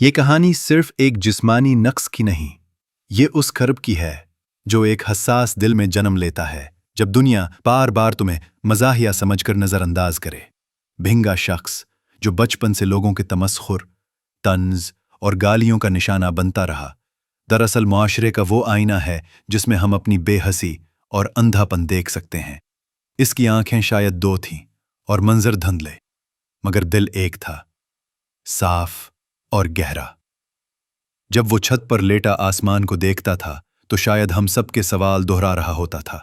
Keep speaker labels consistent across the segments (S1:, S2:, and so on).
S1: یہ کہانی صرف ایک جسمانی نقص کی نہیں، یہ اس کرب کی ہے جو ایک حساس دل میں جنم لیتا ہے جب دنیا بار بار تمہیں مزاحیہ سمجھ کر نظر انداز کرے۔ بھینگا شخص جو بچپن سے لوگوں کے تمسخر، طنز اور گالیوں کا نشانہ بنتا رہا، دراصل معاشرے کا وہ آئینہ ہے جس میں ہم اپنی بے حسی اور اندھا پن دیکھ سکتے ہیں۔ اس کی آنکھیں شاید دو تھیں اور منظر دھندلے، مگر دل ایک تھا، صاف اور گہرا۔ جب وہ چھت پر لیٹا آسمان کو دیکھتا تھا تو شاید ہم سب کے سوال دہرا رہا ہوتا تھا،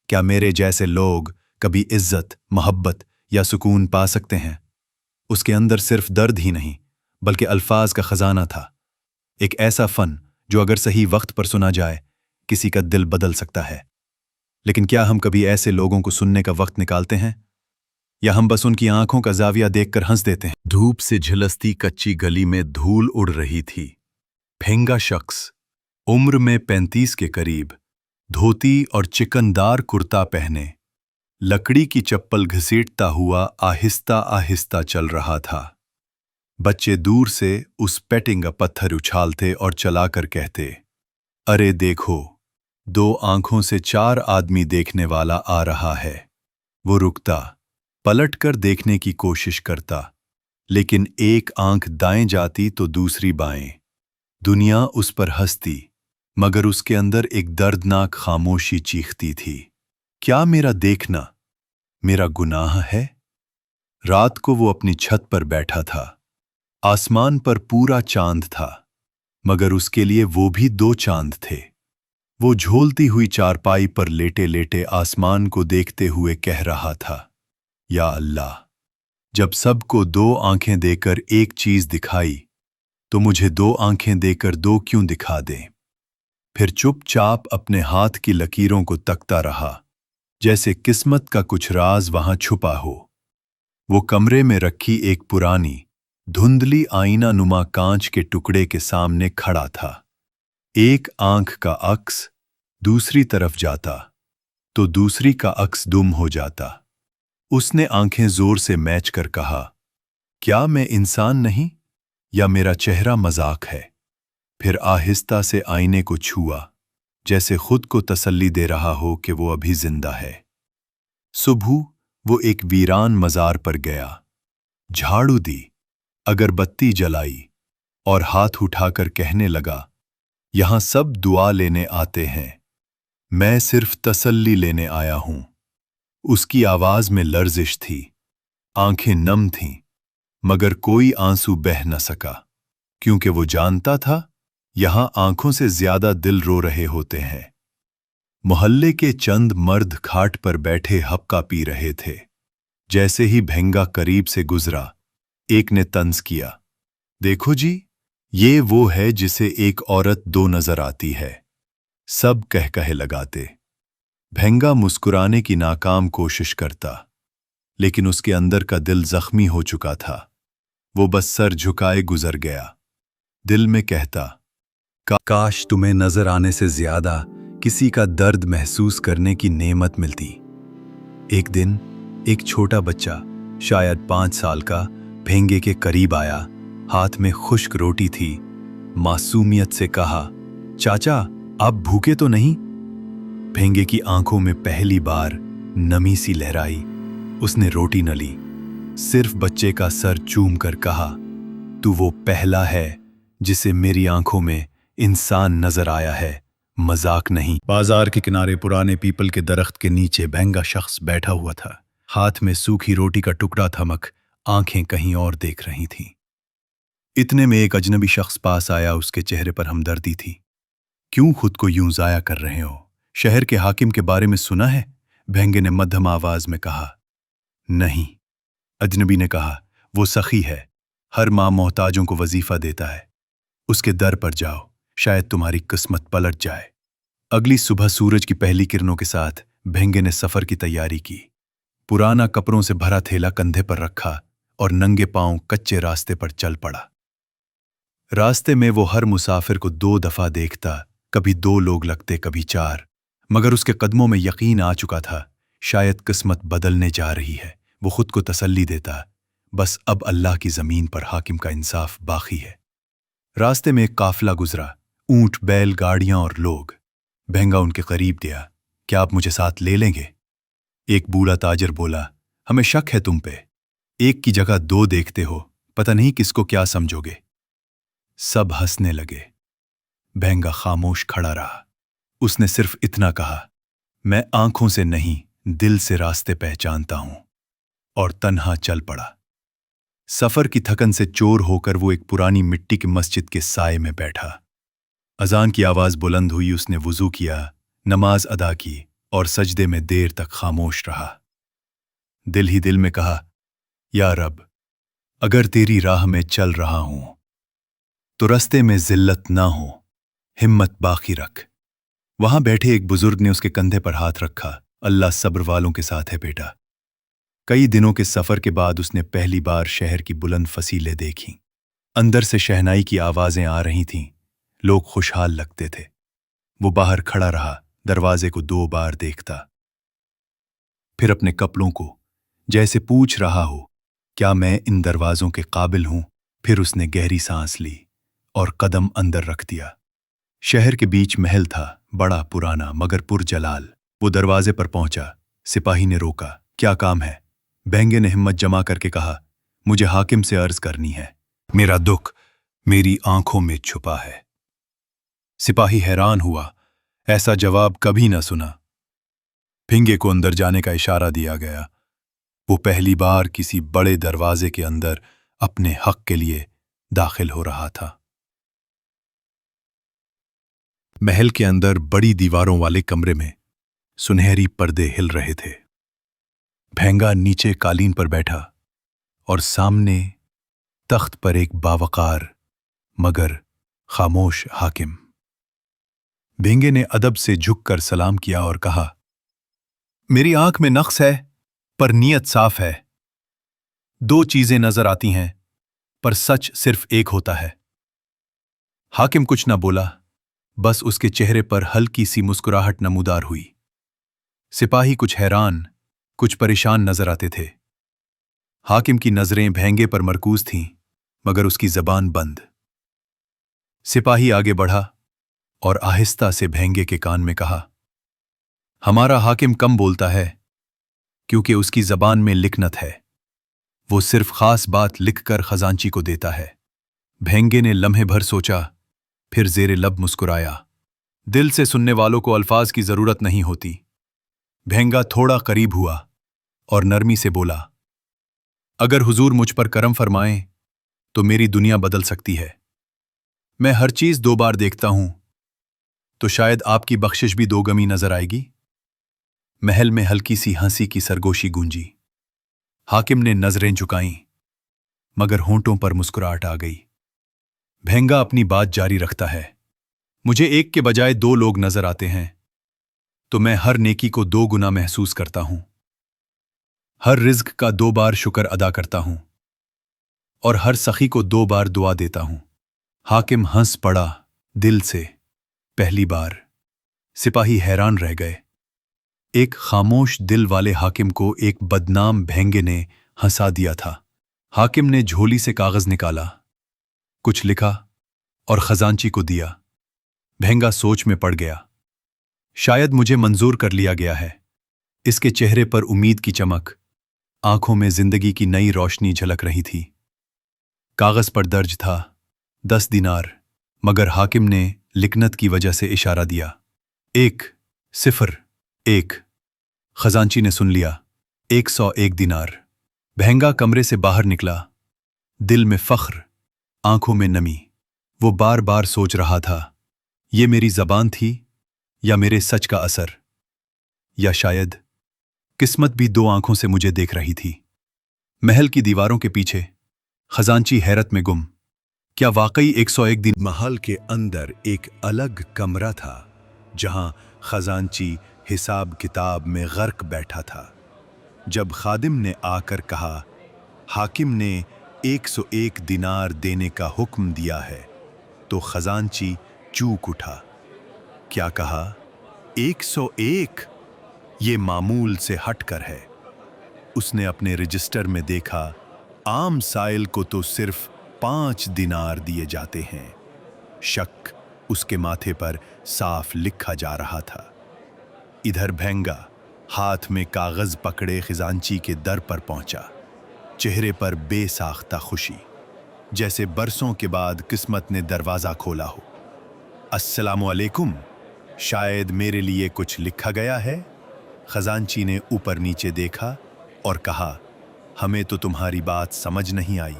S1: کیا میرے جیسے لوگ کبھی عزت، محبت یا سکون پا سکتے ہیں؟ اس کے اندر صرف درد ہی نہیں بلکہ الفاظ کا خزانہ تھا، ایک ایسا فن جو اگر صحیح وقت پر سنا جائے کسی کا دل بدل سکتا ہے۔ لیکن کیا ہم کبھی ایسے لوگوں کو سننے کا وقت نکالتے ہیں، یا ہم بس ان کی آنکھوں کا زاویہ دیکھ کر ہنس دیتے ہیں؟
S2: دھوپ سے جھلستی کچی گلی میں دھول اڑ رہی تھی۔ بھینگا شخص عمر میں 35 کے قریب، دھوتی اور چکندار کرتا پہنے، لکڑی کی چپل گھسیٹتا ہوا آہستہ آہستہ چل رہا تھا۔ بچے دور سے اس پیٹنگ کا پتھر اچھالتے اور چلا کر کہتے، ارے دیکھو، 2 آنکھوں سے 4 آدمی دیکھنے والا آ رہا ہے۔ وہ رکتا، پلٹ کر دیکھنے کی کوشش کرتا، لیکن ایک آنکھ دائیں جاتی تو دوسری بائیں۔ دنیا اس پر ہنستی، مگر اس کے اندر ایک دردناک خاموشی چیختی تھی، کیا میرا دیکھنا میرا گناہ ہے؟ رات کو وہ اپنی چھت پر بیٹھا تھا، آسمان پر پورا چاند تھا، مگر اس کے لیے وہ بھی 2 چاند تھے۔ وہ جھولتی ہوئی چارپائی پر لیٹے لیٹے آسمان کو دیکھتے ہوئے کہہ رہا تھا، یا اللہ، جب سب کو 2 آنکھیں دے کر ایک چیز دکھائی تو مجھے 2 آنکھیں دے کر 2 کیوں دکھا دیں؟ پھر چپ چاپ اپنے ہاتھ کی لکیروں کو تکتا رہا، جیسے قسمت کا کچھ راز وہاں چھپا ہو۔ وہ کمرے میں رکھی ایک پرانی، دھندلی آئینہ نما کانچ کے ٹکڑے کے سامنے کھڑا تھا۔ ایک آنکھ کا عکس دوسری طرف جاتا تو دوسری کا عکس گم ہو جاتا۔ اس نے آنکھیں زور سے میچ کر کہا، کیا میں انسان نہیں، یا میرا چہرہ مذاق ہے؟ پھر آہستہ سے آئینے کو چھوا، جیسے خود کو تسلی دے رہا ہو کہ وہ ابھی زندہ ہے۔ صبح وہ ایک ویران مزار پر گیا، جھاڑو دی، اگربتی جلائی اور ہاتھ اٹھا کر کہنے لگا، یہاں سب دعا لینے آتے ہیں، میں صرف تسلی لینے آیا ہوں۔ اس کی آواز میں لرزش تھی، آنکھیں نم تھیں، مگر کوئی آنسو بہہ نہ سکا، کیونکہ وہ جانتا تھا یہاں آنکھوں سے زیادہ دل رو رہے ہوتے ہیں۔ محلے کے چند مرد کھاٹ پر بیٹھے حقہ پی رہے تھے۔ جیسے ہی بھینگا قریب سے گزرا، ایک نے طنز کیا، دیکھو جی، یہ وہ ہے جسے ایک عورت 2 نظر آتی ہے۔ سب کہے لگاتے۔ بھینگا مسکرانے کی ناکام کوشش کرتا، لیکن اس کے اندر کا دل زخمی ہو چکا تھا۔ وہ بس سر جھکائے گزر گیا، دل میں کہتا، کاش تمہیں نظر آنے سے زیادہ کسی کا درد محسوس کرنے کی نعمت ملتی۔ ایک دن ایک چھوٹا بچہ، شاید 5 سال کا، بھینگے کے قریب آیا، ہاتھ میں خشک روٹی تھی، معصومیت سے کہا، چاچا آپ بھوکے تو نہیں؟ بھینگے کی آنکھوں میں پہلی بار نمی سی لہرائی۔ اس نے روٹی نہ لی، صرف بچے کا سر چوم کر کہا، تو وہ پہلا ہے جسے میری آنکھوں میں انسان نظر آیا ہے، مذاق نہیں۔ بازار کے کنارے پرانے پیپل کے درخت کے نیچے بھینگا شخص بیٹھا ہوا تھا، ہاتھ میں سوکھی روٹی کا ٹکڑا تھمک آنکھیں کہیں اور دیکھ رہی تھیں۔ اتنے میں ایک اجنبی شخص پاس آیا، اس کے چہرے پر ہمدردی تھی۔ کیوں خود کو یوں ضائع کر رہے ہو؟ شہر کے حاکم کے بارے میں سنا ہے؟ بھینگے نے مدھم آواز میں کہا۔ نہیں، اجنبی نے کہا، وہ سخی ہے، ہر ماہ محتاجوں کو وظیفہ دیتا ہے، اس کے در پر جاؤ، شاید تمہاری قسمت پلٹ جائے۔ اگلی صبح سورج کی پہلی کرنوں کے ساتھ بھینگے نے سفر کی تیاری کی۔ پرانا کپڑوں سے بھرا تھیلا کندھے پر رکھا اور ننگے پاؤں کچے راستے پر چل پڑا۔ راستے میں وہ ہر مسافر کو 2 دفعہ دیکھتا، کبھی 2 لوگ لگتے، کبھی 4، مگر اس کے قدموں میں یقین آ چکا تھا، شاید قسمت بدلنے جا رہی ہے۔ وہ خود کو تسلی دیتا، بس اب اللہ کی زمین پر حاکم کا انصاف باقی ہے۔
S1: रास्ते में एक काफिला गुजरा, ऊंट, बैल, गाड़ियां और लोग। भेंगा उनके करीब गया। क्या आप मुझे साथ ले लेंगे? एक बूढ़ा ताजर बोला, हमें शक है तुम पे। एक की जगह दो देखते हो, पता नहीं किसको क्या समझोगे। सब हंसने लगे। भेंगा खामोश खड़ा रहा। उसने सिर्फ इतना कहा, मैं आंखों से नहीं, दिल से रास्ते पहचानता हूं, और तन्हा चल पड़ा। सफर की थकन से चोर होकर वो एक पुरानी मिट्टी की मस्जिद के साए में बैठा। अजान की आवाज बुलंद हुई। उसने वुजू किया, नमाज अदा की और सजदे में देर तक खामोश रहा। दिल ही दिल में कहा, या रब, अगर तेरी राह में चल रहा हूं तो रस्ते में जिल्लत ना हो, हिम्मत बाकी रख। वहां बैठे एक बुजुर्ग ने उसके कंधे पर हाथ रखा। अल्लाह सब्र वालों के साथ है बेटा। कई दिनों के सफर के बाद उसने पहली बार शहर की बुलंद फसीलें देखीं। अंदर से शहनाई की आवाजें आ रही थीं। लोग खुशहाल लगते थे। वो बाहर खड़ा रहा, दरवाजे को 2 बार देखता, फिर अपने कपड़ों को, जैसे पूछ रहा हो, क्या मैं इन दरवाजों के काबिल हूं? फिर उसने गहरी सांस ली और कदम अंदर रख दिया। शहर के बीच महल था, बड़ा, पुराना, मगर पुरजलाल। वो दरवाजे पर पहुंचा। सिपाही ने रोका। क्या काम है? भेंगे ने हिम्मत जमा करके कहा, मुझे हाकिम से अर्ज करनी है। मेरा दुख मेरी आंखों में छुपा है। सिपाही हैरान हुआ, ऐसा जवाब कभी न सुना। भिंगे को अंदर जाने का इशारा दिया गया। वो पहली बार किसी बड़े दरवाजे के अंदर अपने हक के लिए दाखिल हो रहा था। महल के अंदर बड़ी दीवारों वाले कमरे में सुनहरी पर्दे हिल रहे थे। भेंगा नीचे कालीन पर बैठा और सामने तख्त पर एक बावकार मगर खामोश हाकिम। भेंगे ने अदब से झुककर सलाम किया और कहा, मेरी आंख में नक्स है पर नीयत साफ है। 2 चीजें नजर आती हैं पर सच सिर्फ एक होता है। हाकिम कुछ न बोला, बस उसके चेहरे पर हल्की सी मुस्कुराहट नमूदार हुई। सिपाही कुछ हैरान, कुछ परेशान नजर आते थे। हाकिम की नजरें भेंगे पर मरकूज थीं, मगर उसकी जबान बंद। सिपाही आगे बढ़ा और आहिस्ता से भेंगे के कान में कहा, हमारा हाकिम कम बोलता है क्योंकि उसकी जबान में लिकनत है। वो सिर्फ खास बात लिखकर खजांची को देता है। भेंगे ने लम्हे भर सोचा, फिर जेरे लब मुस्कुराया। दिल से सुनने वालों को अल्फाज की जरूरत नहीं होती। भेंगा थोड़ा करीब हुआ और नरमी से बोला, अगर हुजूर मुझ पर करम फरमाएं तो मेरी दुनिया बदल सकती है। मैं हर चीज 2 बार देखता हूं, तो शायद आपकी बख्शिश भी 2 गमी नजर आएगी। महल में हल्की सी हंसी की सरगोशी गूंजी। हाकिम ने नजरें झुकाईं, मगर होंठों पर मुस्कुराहट आ गई। भेंगा अपनी बात जारी रखता है, मुझे एक के बजाय 2 लोग नजर आते हैं, तो मैं हर नेकी को 2 गुना महसूस करता हूं। हर रिज्क का 2 बार शुक्र अदा करता हूं और हर सखी को 2 बार दुआ देता हूं। हाकिम हंस पड़ा, दिल से, पहली बार। सिपाही हैरान रह गए। एक खामोश दिल वाले हाकिम को एक बदनाम भेंगे ने हंसा दिया था। हाकिम ने झोली से कागज निकाला, कुछ लिखा और खजांची को दिया। भेंगा सोच में पड़ गया। शायद मुझे मंजूर कर लिया गया है। इसके चेहरे पर उम्मीद की चमक, आंखों में जिंदगी की नई रोशनी झलक रही थी। कागज पर दर्ज था 10 दिनार, मगर हाकिम ने लिकनत की वजह से इशारा दिया। 1 0 1। खजांची ने सुन लिया, 101 दिनार। भेंगा कमरे से बाहर निकला, दिल में फख्र, आंखों में नमी। वो बार बार सोच रहा था, ये मेरी जबान थी या मेरे सच का असर, या शायद किस्मत भी 2 आंखों से मुझे देख रही थी। महल की दीवारों के पीछे खजांची हैरत में गुम। क्या वाकई 101 दिन? महल के अंदर एक अलग कमरा था जहां खजांची हिसाब किताब में गर्क बैठा था। जब खादिम ने आकर कहा, हाकिम ने 101 दिनार देने का हुक्म दिया है, तो खजांची चूक उठा। क्या कहा? 101? ये मामूल से हटकर है। उसने अपने रजिस्टर में देखा, आम साइल को तो सिर्फ 5 दिनार दिए जाते हैं, शक उसके माथे पर साफ लिखा जा रहा था। इधर भेंगा हाथ में कागज पकड़े खजांची के दर पर पहुंचा, चेहरे पर बेसाख्ता खुशी, जैसे बरसों के बाद किस्मत ने दरवाजा खोला हो। अस्सलामु अलैकुम, शायद मेरे लिए कुछ लिखा गया है। खजांची ने ऊपर नीचे देखा और कहा, हमें तो तुम्हारी बात समझ नहीं आई,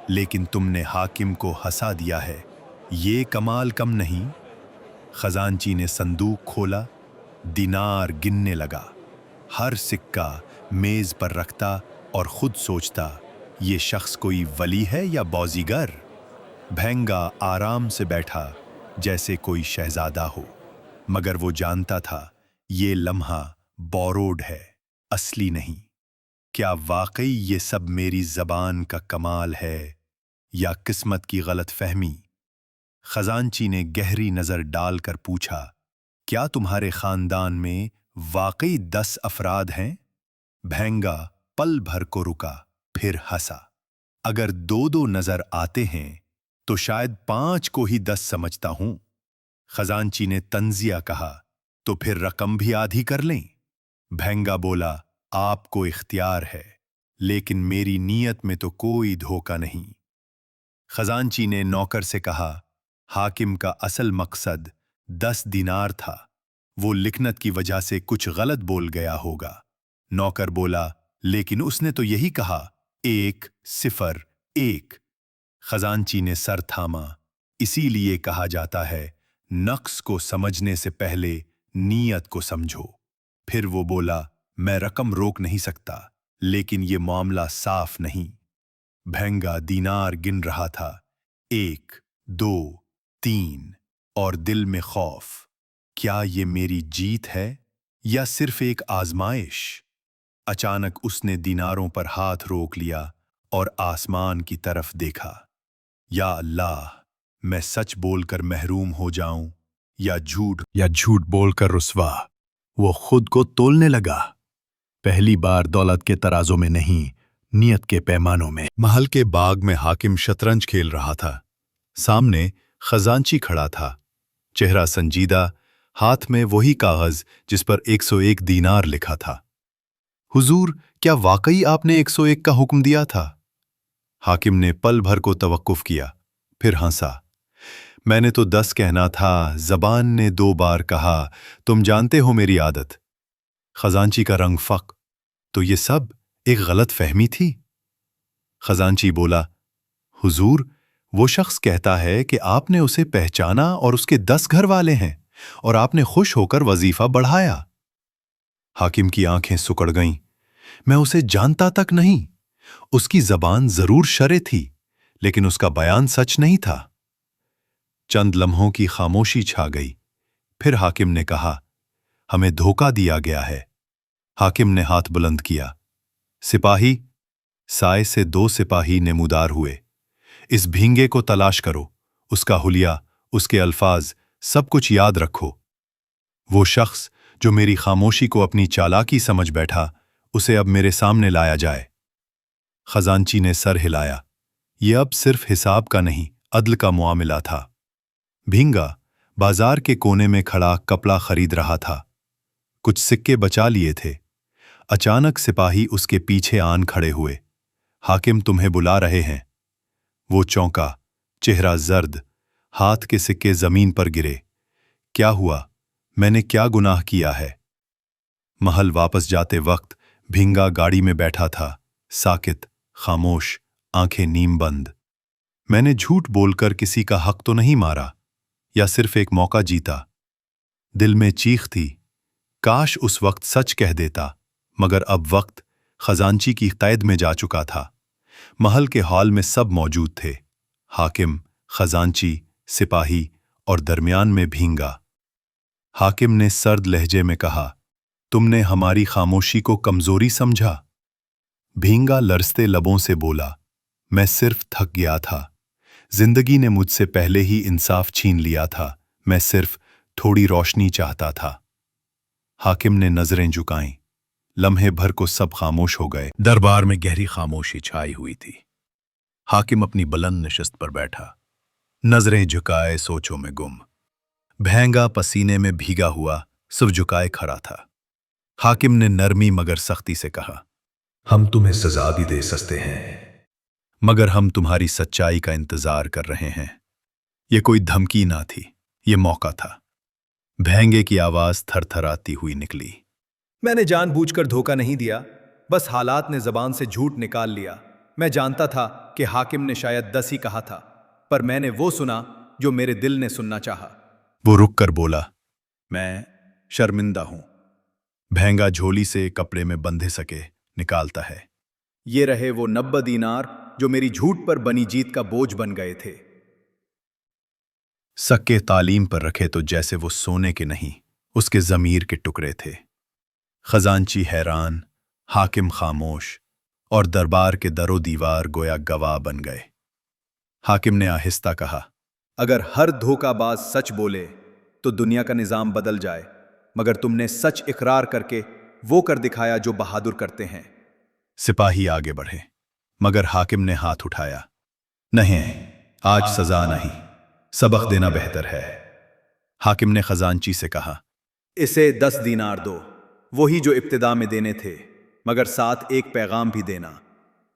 S1: लेकिन तुमने हाकिम को हंसा दिया है, ये कमाल कम नहीं। खजांची ने संदूक खोला, दिनार गिनने लगा, हर सिक्का मेज पर रखता और खुद सोचता, ये शख्स कोई वली है या बौजीगर। भेंगा आराम से बैठा जैसे कोई शहजादा हो, मगर वो जानता था ये लम्हा बोरोड है, असली नहीं। क्या वाकई ये सब मेरी जबान का कमाल है या किस्मत की गलत फहमी? खजांची ने गहरी नजर डालकर पूछा, क्या तुम्हारे खानदान में वाकई 10 अफराद हैं? भेंगा पल भर को रुका, फिर हंसा। अगर 2-2 नजर आते हैं तो शायद 5 को ही 10 समझता हूं। खजांची ने तंजिया कहा, तो फिर रकम भी आधी कर लें। भेंगा बोला, आपको इख्तियार है, लेकिन मेरी नीयत में तो कोई धोखा नहीं। खजांची ने नौकर से कहा, हाकिम का असल मकसद 10 दिनार था, वो लिखनत की वजह से कुछ गलत बोल गया होगा। नौकर बोला, लेकिन उसने तो यही कहा 101। खजांची ने सर थामा, इसीलिए कहा जाता है नक्स को समझने से पहले नीयत को समझो। फिर वो बोला, मैं रकम रोक नहीं सकता, लेकिन ये मामला साफ नहीं। भेंगा दीनार गिन रहा था, 1, 2, 3, और दिल में खौफ, क्या ये मेरी जीत है या सिर्फ एक आजमाइश? अचानक उसने दीनारों पर हाथ रोक लिया और आसमान की तरफ देखा। या अल्लाह, मैं सच बोलकर महरूम हो जाऊं या झूठ बोलकर रुस्वा। वो खुद को तोलने लगा, पहली बार दौलत के तराजों में नहीं, नियत के पैमानों में। महल के बाग में हाकिम शतरंज खेल रहा था। सामने खजांची खड़ा था, चेहरा संजीदा, हाथ में वही कागज जिस पर 101 दीनार लिखा था। हुजूर, क्या वाकई आपने 101 का हुक्म दिया था? हाकिम ने पल भर को तवक्कुफ किया, फिर हंसा। मैंने तो 10 कहना था, जबान ने 2 बार कहा, तुम जानते हो मेरी आदत। खजांची का रंग फक, तो ये सब एक गलत फहमी थी? खजांची बोला, हुजूर, वो शख्स कहता है कि आपने उसे पहचाना और उसके 10 घर वाले हैं और आपने खुश होकर वजीफा बढ़ाया। हाकिम की आंखें सुकड़ गईं। मैं उसे जानता तक नहीं। उसकी जबान जरूर शरे थी, लेकिन उसका बयान सच नहीं था। चंद लम्हों की खामोशी छा गई। फिर हाकिम ने कहा, हमें धोखा दिया गया है। हाकिम ने हाथ बुलंद किया। सिपाही, साए से 2 सिपाही नेमूदार हुए। इस भींगे को तलाश करो, उसका हुलिया, उसके अल्फाज, सब कुछ याद रखो। वो शख्स जो मेरी खामोशी को अपनी चालाकी समझ बैठा, उसे अब मेरे सामने लाया जाए। खजांची ने सर हिलाया। यह अब सिर्फ हिसाब का नहीं, अदल का मुआमिला था। भींगा बाजार के कोने में खड़ा कपड़ा खरीद रहा था। कुछ सिक्के बचा लिए थे। अचानक सिपाही उसके पीछे आन खड़े हुए। हाकिम तुम्हें बुला रहे हैं। वो चौंका, चेहरा जर्द, हाथ के सिक्के जमीन पर गिरे। क्या हुआ? मैंने क्या गुनाह किया है? महल वापस जाते वक्त भींगा गाड़ी में बैठा था, साकित, खामोश, आंखें नीम बंद। मैंने झूठ बोलकर किसी का हक तो नहीं मारा, या सिर्फ एक मौका जीता। दिल में चीख थी, काश उस वक्त सच कह देता, मगर अब वक्त खजांची की कैद में जा चुका था। महल के हॉल में सब मौजूद थे, हाकिम, खजांची, सिपाही और दरमियान में भींगा। हाकिम ने सर्द लहजे में कहा, तुमने हमारी खामोशी को कमजोरी समझा? भींगा लरसते लबों से बोला, मैं सिर्फ थक गया था। जिंदगी ने मुझसे पहले ही इंसाफ छीन लिया था। मैं सिर्फ थोड़ी रोशनी चाहता था। हाकिम ने नजरें झुकाईं। लम्हे भर को सब खामोश हो गए। दरबार में गहरी खामोशी छाई हुई थी। हाकिम अपनी बुलंद नशिस्त पर बैठा। नजरें झुकाए सोचों में गुम। भेंगा पसीने में भीगा हुआ सिर झुकाए खड़ा था। हाकिम ने नरमी मगर सख्ती से कहा,
S3: हम तुम्हें सजा भी दे सकते हैं।
S1: मगर हम तुम्हारी सच्चाई का इंतजार कर रहे हैं। ये कोई धमकी ना थी, ये मौका था। भेंगे की आवाज थरथराती हुई निकली,
S4: मैंने जानबूझकर धोखा नहीं दिया, बस हालात ने जबान से झूठ निकाल लिया। मैं जानता था कि हाकिम ने शायद 10 ही कहा था, पर मैंने वो सुना जो मेरे दिल ने सुनना चाहा।
S1: वो रुक कर बोला, मैं शर्मिंदा हूं। भेंगा झोली से कपड़े में बंधे सके निकालता है।
S4: ये रहे वो 90 दीनार जो मेरी झूठ पर बनी जीत का बोझ बन गए थे।
S1: सक्के तालीम पर रखे तो जैसे वो सोने के नहीं, उसके जमीर के टुकड़े थे। खजांची हैरान, हाकिम खामोश और दरबार के दरो दीवार गोया गवाह बन गए। हाकिम ने आहिस्ता कहा,
S4: अगर हर धोखाबाज सच बोले तो दुनिया का निजाम बदल जाए, मगर तुमने सच इकरार करके वो कर दिखाया जो बहादुर करते हैं।
S1: सिपाही आगे बढ़े, मगर हाकिम ने हाथ उठाया, नहीं, आज सजा नहीं, सबक देना बेहतर है। हाकिम ने खजांची से कहा,
S4: इसे 10 दीनार दो, वही जो इब्तिदा में देने थे, मगर साथ एक पैगाम भी देना।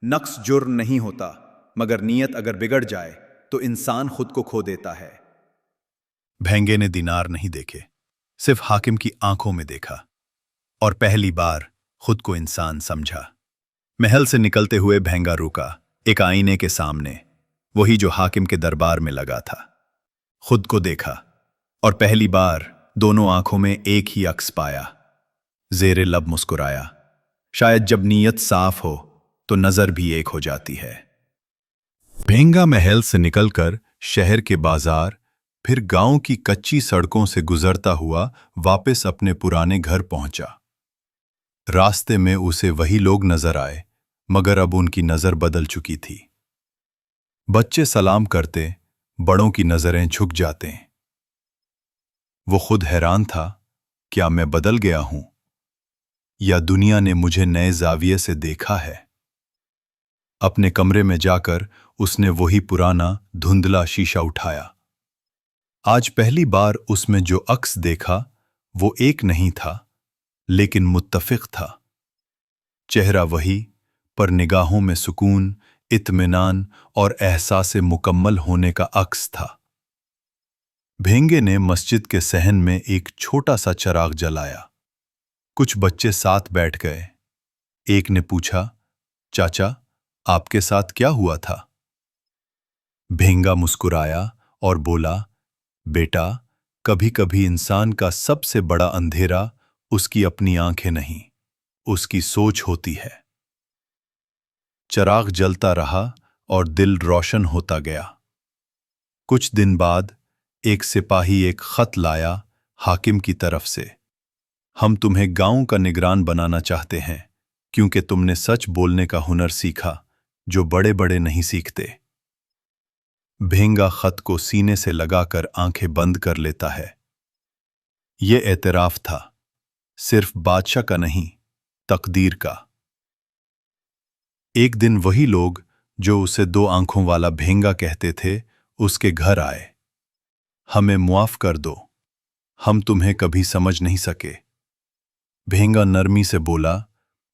S4: नक्स जुर्म नहीं होता, मगर नीयत अगर बिगड़ जाए तो इंसान खुद को खो देता है।
S1: भेंगे ने दीनार नहीं देखे, सिर्फ हाकिम की आंखों में देखा, और पहली बार खुद को इंसान समझा। महल से निकलते हुए भेंगा रुका, एक आईने के सामने, वही जो हाकिम के दरबार में लगा था। खुद को देखा और पहली बार दोनों आंखों में एक ही अक्स पाया। जेरे लब मुस्कुराया। शायद जब नीयत साफ हो तो नजर भी एक हो जाती है। भेंगा महल से निकलकर शहर के बाजार, फिर गांव की कच्ची सड़कों से गुजरता हुआ वापस अपने पुराने घर पहुंचा। रास्ते में उसे वही लोग नजर आए, मगर अब उनकी नजर बदल चुकी थी। बच्चे सलाम करते, बड़ों की नजरें झुक जाते। वो खुद हैरान था, क्या मैं बदल गया हूं या दुनिया ने मुझे नए जाविये से देखा है। अपने कमरे में जाकर उसने वही पुराना धुंधला शीशा उठाया। आज पहली बार उसमें जो अक्स देखा वो एक नहीं था, लेकिन मुत्तफिक था। चेहरा वही, पर निगाहों में सुकून, इत्मीनान और एहसास मुकम्मल होने का अक्स था। भेंगे ने मस्जिद के सहन में एक छोटा सा चिराग जलाया। कुछ बच्चे साथ बैठ गए। एक ने पूछा, चाचा, आपके साथ क्या हुआ था? भेंगा मुस्कुराया और बोला, बेटा, कभी कभी इंसान का सबसे बड़ा अंधेरा उसकी अपनी आंखें नहीं, उसकी सोच होती है। चिराग जलता रहा और दिल रोशन होता गया। कुछ दिन बाद एक सिपाही एक खत लाया हाकिम की तरफ से। हम तुम्हें गांव का निगरान बनाना चाहते हैं, क्योंकि तुमने सच बोलने का हुनर सीखा जो बड़े बड़े नहीं सीखते। भेंगा खत को सीने से लगाकर आंखें बंद कर लेता है। ये एतराफ था, सिर्फ बादशाह का नहीं, तकदीर का। एक दिन वही लोग जो उसे 2 आंखों वाला भेंगा कहते थे, उसके घर आए। हमें मुआफ कर दो, हम तुम्हें कभी समझ नहीं सके। भेंगा नरमी से बोला,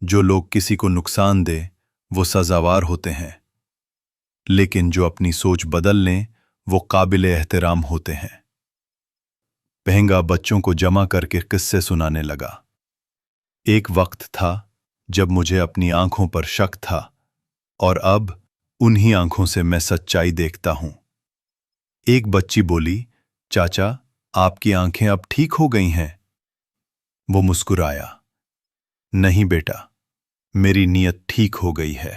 S1: जो लोग किसी को नुकसान दे वो सजावार होते हैं, लेकिन जो अपनी सोच बदल लें वो काबिल एहतराम होते हैं। भेंगा बच्चों को जमा करके किस्से सुनाने लगा। एक वक्त था जब मुझे अपनी आंखों पर शक था, और अब उन्हीं आंखों से मैं सच्चाई देखता हूं। एक बच्ची बोली, चाचा, आपकी आंखें अब ठीक हो गई हैं। वो मुस्कुराया, नहीं बेटा, मेरी नीयत ठीक हो गई है।